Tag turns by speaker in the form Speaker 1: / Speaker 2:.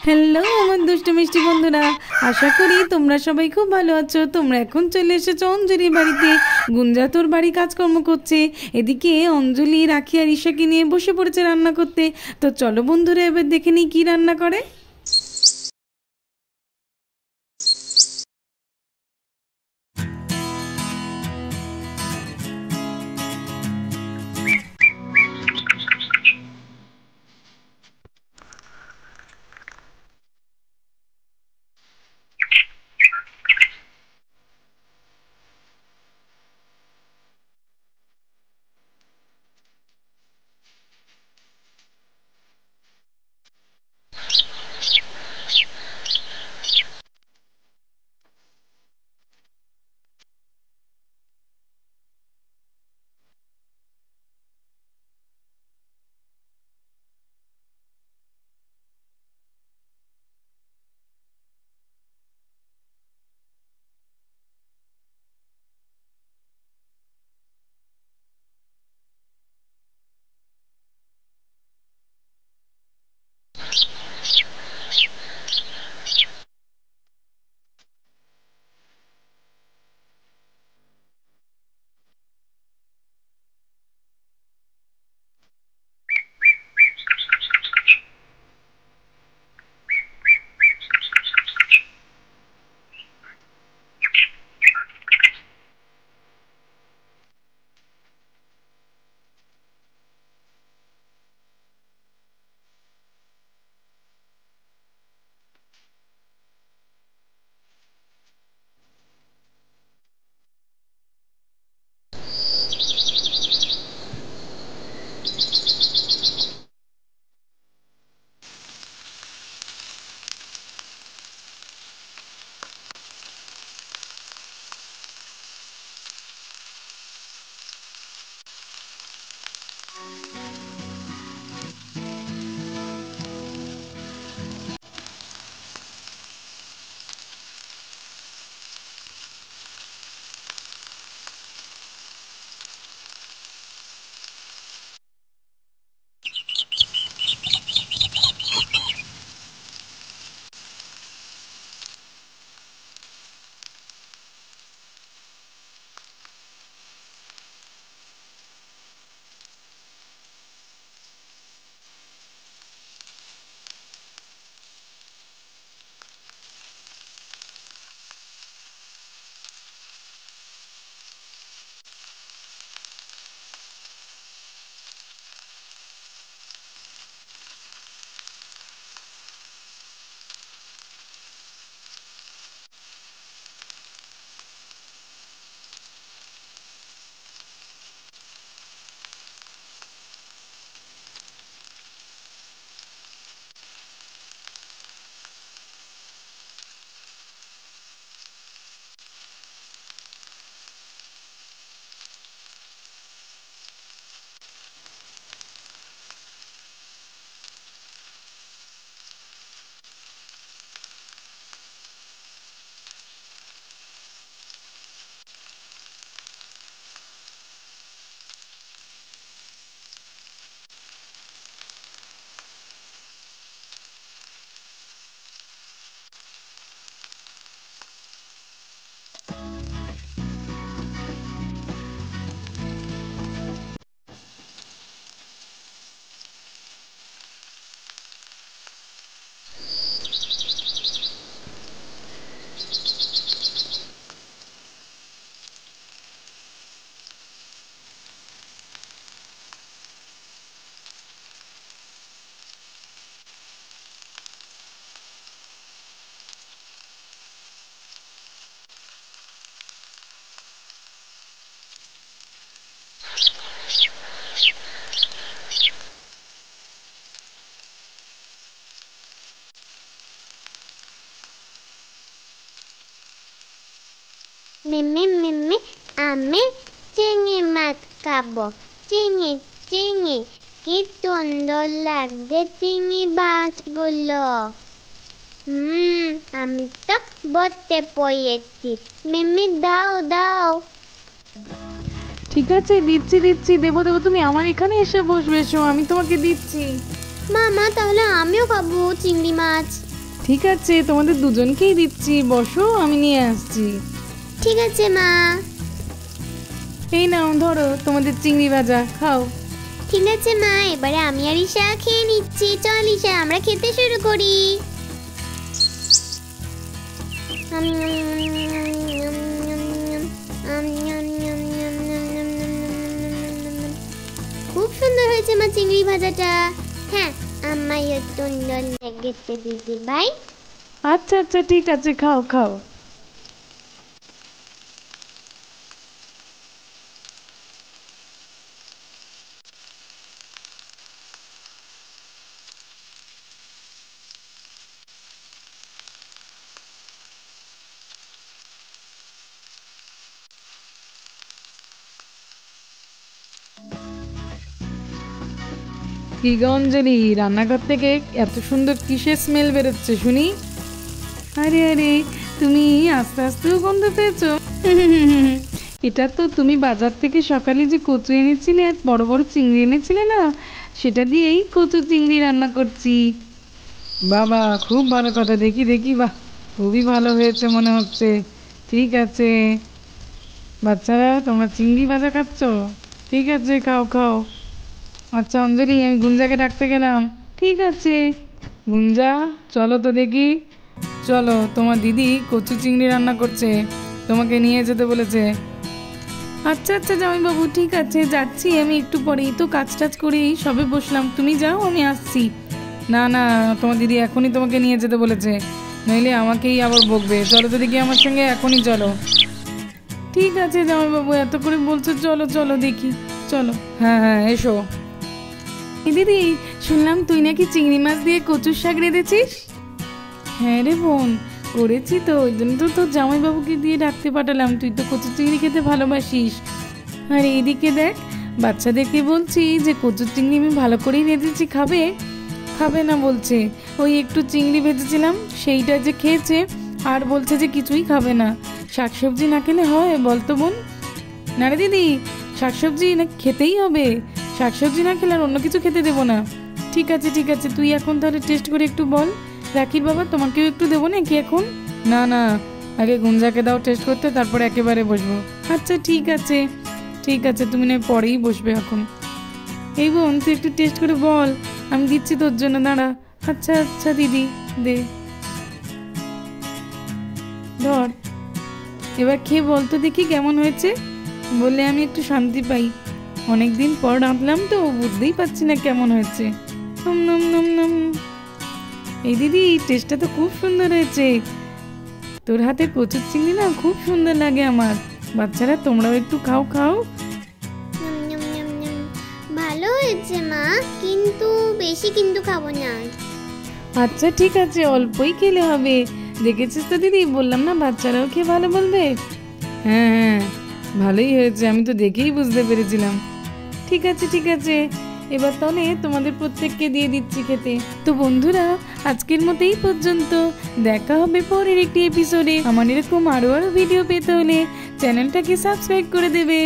Speaker 1: Hello আমার দুষ্টু মিষ্টি বন্ধুরা, আশা করি তোমরা সবাই খুব ভালো আছো। তোমরা এখন চলে এসেছো অঞ্জলির বাড়িতে। গুঞ্জা তোর বাড়ি কাজকর্ম করছে, এদিকে অঞ্জলি রাখি আর ঈশাকে নিয়ে বসে পড়েছে রান্না করতে। তো চলো বন্ধুরা, এবার দেখে নিই কী রান্না করে।
Speaker 2: মিমি মিমি আমি চিংড়ি মাছ খাবো। চিংড়ি চিংড়ি, কি সুন্দর লাগছে চিংড়ি মাছগুলো। আমি তো বসতে পড়েছি। মিমি দাও দাও।
Speaker 1: ঠিক আছে, দিচ্ছি দিচ্ছি, দেবো দেবো, তুমি আমার এখানে এসে বসবে, এসো আমি তোমাকে দিচ্ছি।
Speaker 2: মা তাহলে আমিও খাবো চিংড়ি মাছ।
Speaker 1: ঠিক আছে, তোমাদের দুজনকেই দিচ্ছি, বসো আমি নিয়ে আসছি।
Speaker 2: ঠিক আছে মা।
Speaker 1: এই নাও ধরো তোমাদের চিংড়ি ভাজা, খাও।
Speaker 2: ঠিক আছে মা, এবারে আমি আর ঈশা খেয়ে নিচ্ছি। চল ঈশা, আমরা খেতে শুরু করি। খুব সুন্দর হয়েছে মা চিংড়ি ভাজাটা। হ্যাঁ, আমায় সুন্দর লেগেছে দিদি ভাই।
Speaker 1: আচ্ছা আচ্ছা ঠিক আছে, খাও খাও। কি গো অঞ্জলি, রান্নাঘর থেকে এত সুন্দর কিসের স্মেল বেরোচ্ছে শুনি? আরে আরে, তুমি আস্তে আস্তেও গন্ধ পেয়েছো? এটা তো তুমি বাজার থেকে সকালে যে কচু এনেছিলে আর বড় বড় চিংড়ি এনেছিলে না, সেটা দিয়েই কচু চিংড়ি রান্না করছি। বাবা, খুব ভালো কথা। দেখি দেখি, বাহ, খুবই ভালো হয়েছে মনে হচ্ছে। ঠিক আছে বাচ্চারা, তোমরা চিংড়ি ভাজা খাচ্ছ? ঠিক আছে, খাও খাও। আচ্ছা অঞ্জলি, আমি গুঞ্জাকে ডাকতে গেলাম। ঠিক আছে গুঞ্জা, চলো তো দেখি। চলো, তোমার দিদি কচু চিংড়ি রান্না করছে, তোমাকে নিয়ে যেতে বলেছে। আচ্ছা আচ্ছা জামাইবাবু, ঠিক আছে যাচ্ছি আমি, একটু পরেই তো কাজ টাজ করেই সবে বসলাম, তুমি যাও আমি আসছি। না না, তোমার দিদি এখনই তোমাকে নিয়ে যেতে বলেছে, নইলে আমাকেই আবার বকবে। চলো তো দেখি আমার সঙ্গে, এখনই চলো। ঠিক আছে জামাইবাবু, এত করে বলছো, চলো চলো দেখি, চলো। হ্যাঁ হ্যাঁ এসো। দিদি, শুনলাম তুই নাকি চিংড়ি মাছ দিয়ে কচুর শাক রেঁধেছিস? হ্যাঁ রে বোন, করেছি তো, ওই জন্য তো তোর জামাইবাবুকে দিয়ে ডাকতে পাঠালাম। তুই তো কচু চিংড়ি খেতে ভালোবাসিস। আর এইদিকে দেখ, বাচ্চাদেরকে বলছি যে কচুর চিংড়ি আমি ভালো করেই রেঁধেছি, খাবে? খাবে না বলছে। ওই একটু চিংড়ি ভেজেছিলাম, সেইটা যে খেয়েছে, আর বলছে যে কিছুই খাবে না। শাকসবজি না খেলে হয় বলতো বোন? না রে দিদি, শাকসবজি না খেতেই হবে, শাকসবজি না খেলে আর অন্য কিছু খেতে দেবো না। ঠিক আছে ঠিক আছে, তুই এখন তাহলে টেস্ট করে একটু বল। রাখির বাবা, তোমাকেও একটু দেবো নাকি এখন? না না, আগে গুঞ্জাকে দাও টেস্ট করতে, তারপর একেবারে বসবো। আচ্ছা ঠিক আছে ঠিক আছে, তুমি না পরেই বসবে এখন। এই বোন, তুই একটু টেস্ট করে বল, আমি দিচ্ছি তোর জন্য, দাঁড়া। আচ্ছা আচ্ছা দিদি, দে, ধর, এবার খেয়ে বলতো দেখি কেমন হয়েছে, বললে আমি একটু শান্তি পাই। অনেকদিন পর রাঁধলাম তো, বুঝতেই পারছি না কেমন হয়েছে। নম নম নম নম। এই দিদি, টেস্টটা তো খুব সুন্দর হয়েছে, তোর হাতে কচুর চিংড়ি না খুব সুন্দর লাগে আমার। বাচ্চারা তোমরাও একটু খাও খাও।
Speaker 2: ভালো হয়েছে মা, কিন্তু বেশি কিন্তু খাবো না।
Speaker 1: আচ্ছা ঠিক আছে, অল্পই খেলে হবে। দেখেছিস তো দিদি, বললাম না বাচ্চারাও খেয়ে ভালো বলবে। হ্যাঁ হ্যাঁ, ভালোই হয়েছে, আমি তো দেখেই বুঝতে পেরেছিলাম। ঠিক আছে ঠিক আছে, এবার তাহলে তোমাদের প্রত্যেককে দিয়ে দিচ্ছি খেতে। তো বন্ধুরা, আজকের মতো এই পর্যন্ত। দেখা হবে পরের একটি এপিসোডে। আমার এরকম আরো ভিডিও পেতে হলে চ্যানেলটাকে সাবস্ক্রাইব করে দেবে।